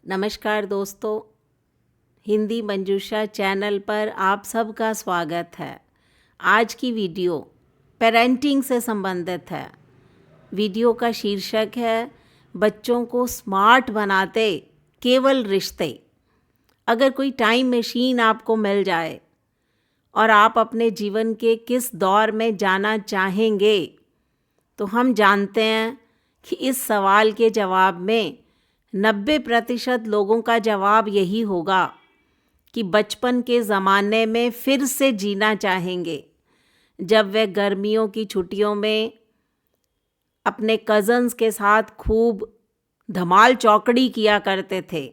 नमस्कार दोस्तों, हिंदी मंजूषा चैनल पर आप सबका स्वागत है। आज की वीडियो पेरेंटिंग से संबंधित है। वीडियो का शीर्षक है बच्चों को स्मार्ट बनाते केवल रिश्ते। अगर कोई टाइम मशीन आपको मिल जाए और आप अपने जीवन के किस दौर में जाना चाहेंगे, तो हम जानते हैं कि इस सवाल के जवाब में 90% लोगों का जवाब यही होगा कि बचपन के ज़माने में फिर से जीना चाहेंगे, जब वे गर्मियों की छुट्टियों में अपने कज़न्स के साथ खूब धमाल चौकड़ी किया करते थे।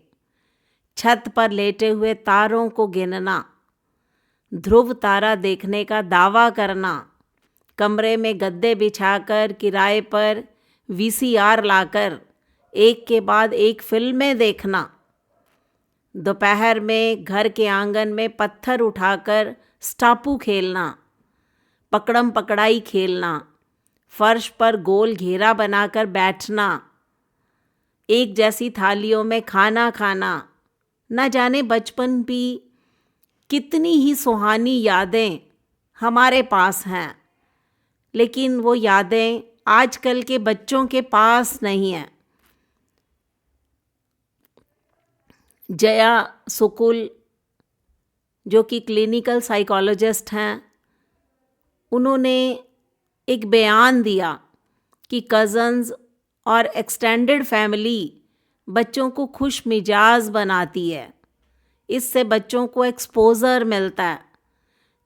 छत पर लेटे हुए तारों को गिनना, ध्रुव तारा देखने का दावा करना, कमरे में गद्दे बिछाकर किराए पर वीसीआर लाकर एक के बाद एक फिल्में देखना, दोपहर में घर के आंगन में पत्थर उठाकर स्टापू खेलना, पकड़म पकड़ाई खेलना, फर्श पर गोल घेरा बनाकर बैठना, एक जैसी थालियों में खाना खाना। न जाने बचपन की कितनी ही सुहानी यादें हमारे पास हैं, लेकिन वो यादें आजकल के बच्चों के पास नहीं हैं। जया सुकुल, जो कि क्लिनिकल साइकोलॉजिस्ट हैं, उन्होंने एक बयान दिया कि कज़न्स और एक्सटेंडेड फैमिली बच्चों को खुश मिजाज बनाती है। इससे बच्चों को एक्सपोज़र मिलता है।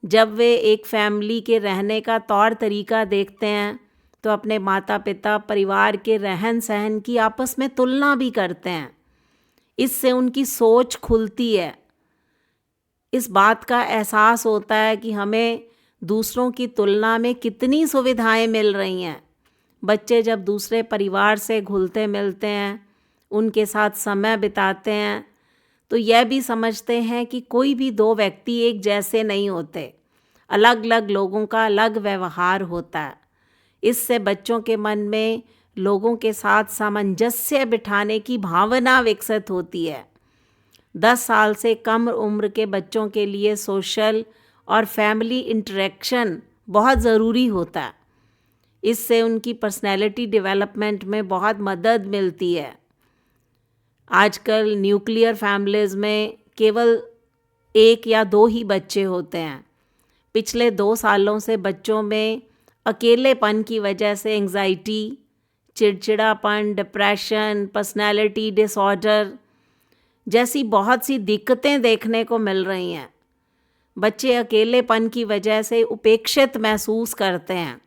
जब वे एक फैमिली के रहने का तौर तरीका देखते हैं तो अपने माता पिता परिवार के रहन सहन की आपस में तुलना भी करते हैं। इससे उनकी सोच खुलती है। इस बात का एहसास होता है कि हमें दूसरों की तुलना में कितनी सुविधाएं मिल रही हैं। बच्चे जब दूसरे परिवार से घुलते मिलते हैं, उनके साथ समय बिताते हैं, तो यह भी समझते हैं कि कोई भी दो व्यक्ति एक जैसे नहीं होते। अलग अलग लोगों का अलग व्यवहार होता है। इससे बच्चों के मन में लोगों के साथ सामंजस्य बिठाने की भावना विकसित होती है। 10 साल से कम उम्र के बच्चों के लिए सोशल और फैमिली इंटरेक्शन बहुत ज़रूरी होता है। इससे उनकी पर्सनैलिटी डेवलपमेंट में बहुत मदद मिलती है। आजकल न्यूक्लियर फैमिलीज़ में केवल 1 या 2 ही बच्चे होते हैं। पिछले 2 सालों से बच्चों में अकेलेपन की वजह से एंग्जाइटी, चिड़चिड़ापन, डिप्रेशन, पर्सनैलिटी डिसऑर्डर जैसी बहुत सी दिक्कतें देखने को मिल रही हैं। बच्चे अकेलेपन की वजह से उपेक्षित महसूस करते हैं।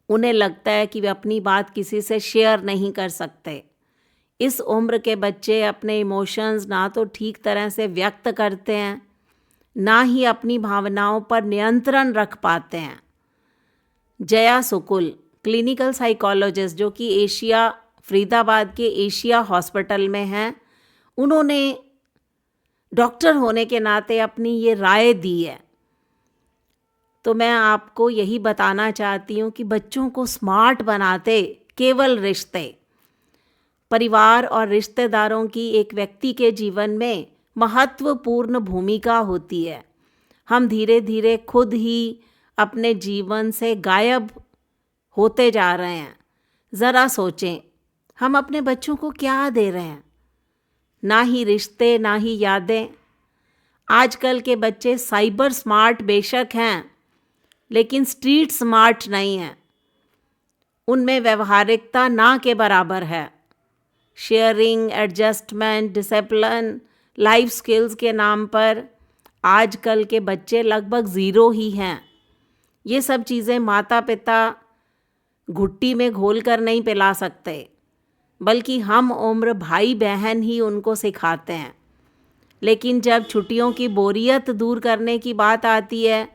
उन्हें लगता है कि वे अपनी बात किसी से शेयर नहीं कर सकते। इस उम्र के बच्चे अपने इमोशंस ना तो ठीक तरह से व्यक्त करते हैं, ना ही अपनी भावनाओं पर नियंत्रण रख पाते हैं। जया सुकुल, क्लिनिकल साइकोलॉजिस्ट, जो कि फरीदाबाद के एशिया हॉस्पिटल में हैं, उन्होंने डॉक्टर होने के नाते अपनी ये राय दी है। तो मैं आपको यही बताना चाहती हूँ कि बच्चों को स्मार्ट बनाते केवल रिश्ते। परिवार और रिश्तेदारों की एक व्यक्ति के जीवन में महत्वपूर्ण भूमिका होती है। हम धीरे धीरे खुद ही अपने जीवन से गायब होते जा रहे हैं। ज़रा सोचें, हम अपने बच्चों को क्या दे रहे हैं? ना ही रिश्ते, ना ही यादें। आजकल के बच्चे साइबर स्मार्ट बेशक हैं, लेकिन स्ट्रीट स्मार्ट नहीं हैं। उनमें व्यवहारिकता ना के बराबर है। Sharing, adjustment, discipline, life skills के नाम पर आजकल के बच्चे लगभग ज़ीरो ही हैं। ये सब चीज़ें माता पिता घुट्टी में घोल कर नहीं पिला सकते, बल्कि हम उम्र भाई बहन ही उनको सिखाते हैं। लेकिन जब छुट्टियों की बोरियत दूर करने की बात आती है,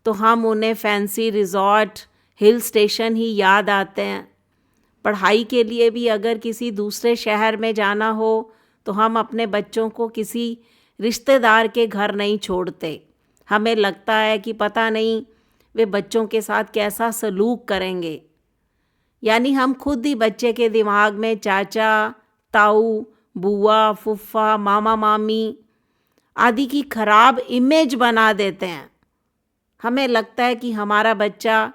तो हम उन्हें फैंसी रिजॉर्ट, हिल स्टेशन ही याद आते हैं। पढ़ाई के लिए भी अगर किसी दूसरे शहर में जाना हो, तो हम अपने बच्चों को किसी रिश्तेदार के घर नहीं छोड़ते। हमें लगता है कि पता नहीं वे बच्चों के साथ कैसा सलूक करेंगे। यानी हम खुद ही बच्चे के दिमाग में चाचा, ताऊ, बुआ, फूफा, मामा मामी आदि की खराब इमेज बना देते हैं। हमें लगता है कि हमारा बच्चा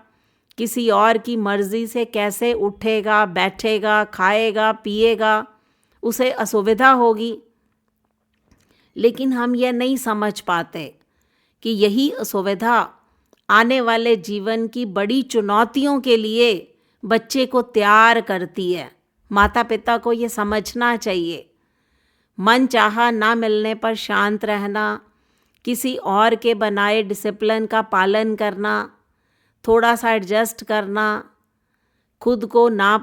किसी और की मर्ज़ी से कैसे उठेगा, बैठेगा, खाएगा, पिएगा, उसे असुविधा होगी। लेकिन हम यह नहीं समझ पाते कि यही असुविधा आने वाले जीवन की बड़ी चुनौतियों के लिए बच्चे को तैयार करती है। माता पिता को ये समझना चाहिए। मन चाहा ना मिलने पर शांत रहना, किसी और के बनाए डिसिप्लिन का पालन करना, थोड़ा सा एडजस्ट करना, खुद को ना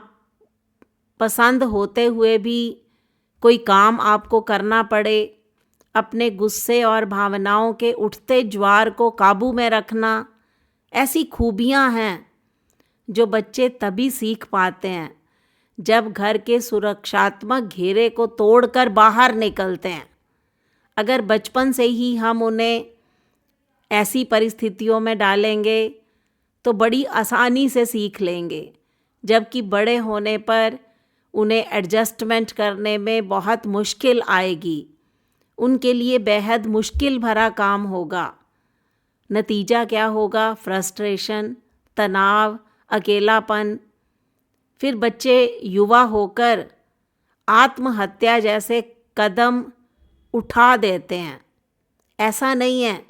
पसंद होते हुए भी कोई काम आपको करना पड़े, अपने गुस्से और भावनाओं के उठते ज्वार को काबू में रखना, ऐसी खूबियां हैं जो बच्चे तभी सीख पाते हैं जब घर के सुरक्षात्मक घेरे को तोड़कर बाहर निकलते हैं। अगर बचपन से ही हम उन्हें ऐसी परिस्थितियों में डालेंगे तो बड़ी आसानी से सीख लेंगे, जबकि बड़े होने पर उन्हें एडजस्टमेंट करने में बहुत मुश्किल आएगी। उनके लिए बेहद मुश्किल भरा काम होगा। नतीजा क्या होगा? फ्रस्ट्रेशन, तनाव, अकेलापन। फिर बच्चे युवा होकर आत्महत्या जैसे कदम उठा देते हैं। ऐसा नहीं है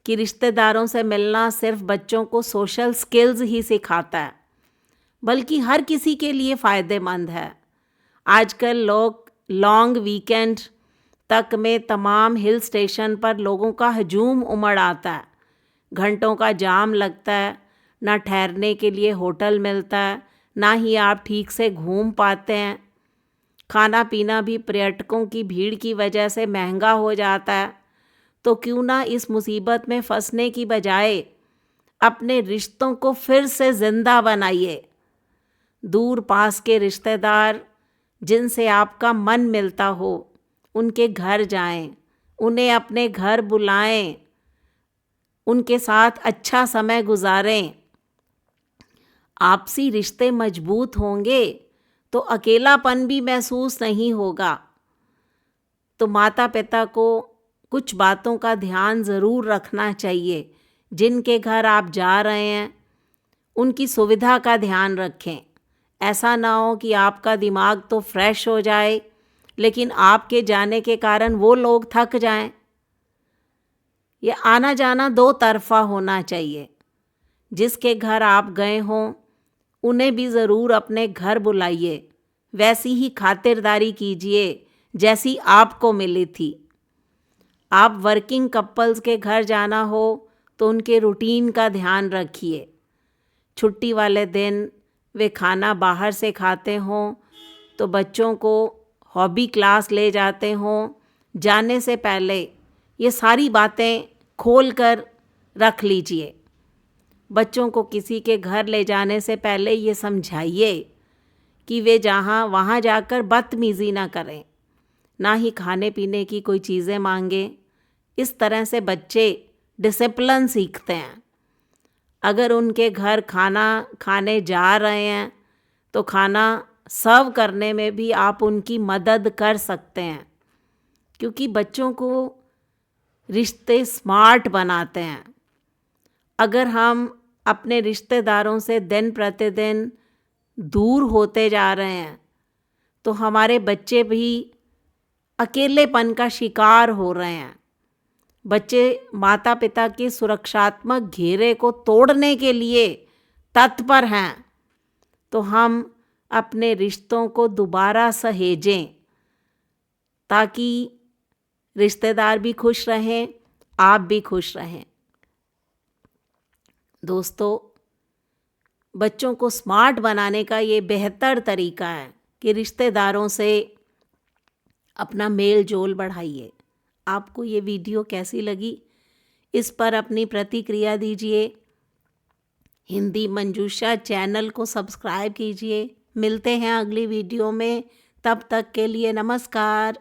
कि रिश्तेदारों से मिलना सिर्फ बच्चों को सोशल स्किल्स ही सिखाता है, बल्कि हर किसी के लिए फ़ायदेमंद है। आजकल लोग लॉन्ग वीकेंड तक में तमाम हिल स्टेशन पर लोगों का हजूम उमड़ आता है। घंटों का जाम लगता है, ना ठहरने के लिए होटल मिलता है, ना ही आप ठीक से घूम पाते हैं। खाना पीना भी पर्यटकों की भीड़ की वजह से महंगा हो जाता है। तो क्यों ना इस मुसीबत में फंसने की बजाय अपने रिश्तों को फिर से ज़िंदा बनाइए। दूर पास के रिश्तेदार जिनसे आपका मन मिलता हो, उनके घर जाएं, उन्हें अपने घर बुलाएं, उनके साथ अच्छा समय गुजारें। आपसी रिश्ते मजबूत होंगे तो अकेलापन भी महसूस नहीं होगा। तो माता पिता को कुछ बातों का ध्यान ज़रूर रखना चाहिए। जिनके घर आप जा रहे हैं उनकी सुविधा का ध्यान रखें। ऐसा ना हो कि आपका दिमाग तो फ्रेश हो जाए लेकिन आपके जाने के कारण वो लोग थक जाएं। ये आना जाना दो तरफा होना चाहिए। जिसके घर आप गए हों उन्हें भी ज़रूर अपने घर बुलाइए, वैसी ही खातिरदारी कीजिए जैसी आपको मिली थी। आप वर्किंग कपल्स के घर जाना हो तो उनके रूटीन का ध्यान रखिए। छुट्टी वाले दिन वे खाना बाहर से खाते हों तो बच्चों को हॉबी क्लास ले जाते हों, जाने से पहले ये सारी बातें खोल कर रख लीजिए। बच्चों को किसी के घर ले जाने से पहले ये समझाइए कि वे वहाँ जाकर बदतमीज़ी ना करें, ना ही खाने पीने की कोई चीज़ें मांगें। इस तरह से बच्चे डिसिप्लिन सीखते हैं। अगर उनके घर खाना खाने जा रहे हैं तो खाना सर्व करने में भी आप उनकी मदद कर सकते हैं, क्योंकि बच्चों को रिश्ते स्मार्ट बनाते हैं। अगर हम अपने रिश्तेदारों से दिन प्रतिदिन दूर होते जा रहे हैं तो हमारे बच्चे भी अकेलेपन का शिकार हो रहे हैं। बच्चे माता पिता के सुरक्षात्मक घेरे को तोड़ने के लिए तत्पर हैं। तो हम अपने रिश्तों को दोबारा सहेजें ताकि रिश्तेदार भी खुश रहें, आप भी खुश रहें। दोस्तों, बच्चों को स्मार्ट बनाने का ये बेहतर तरीका है कि रिश्तेदारों से अपना मेल जोल बढ़ाइए। आपको ये वीडियो कैसी लगी, इस पर अपनी प्रतिक्रिया दीजिए। हिंदी मंजूषा चैनल को सब्सक्राइब कीजिए। मिलते हैं अगली वीडियो में, तब तक के लिए नमस्कार।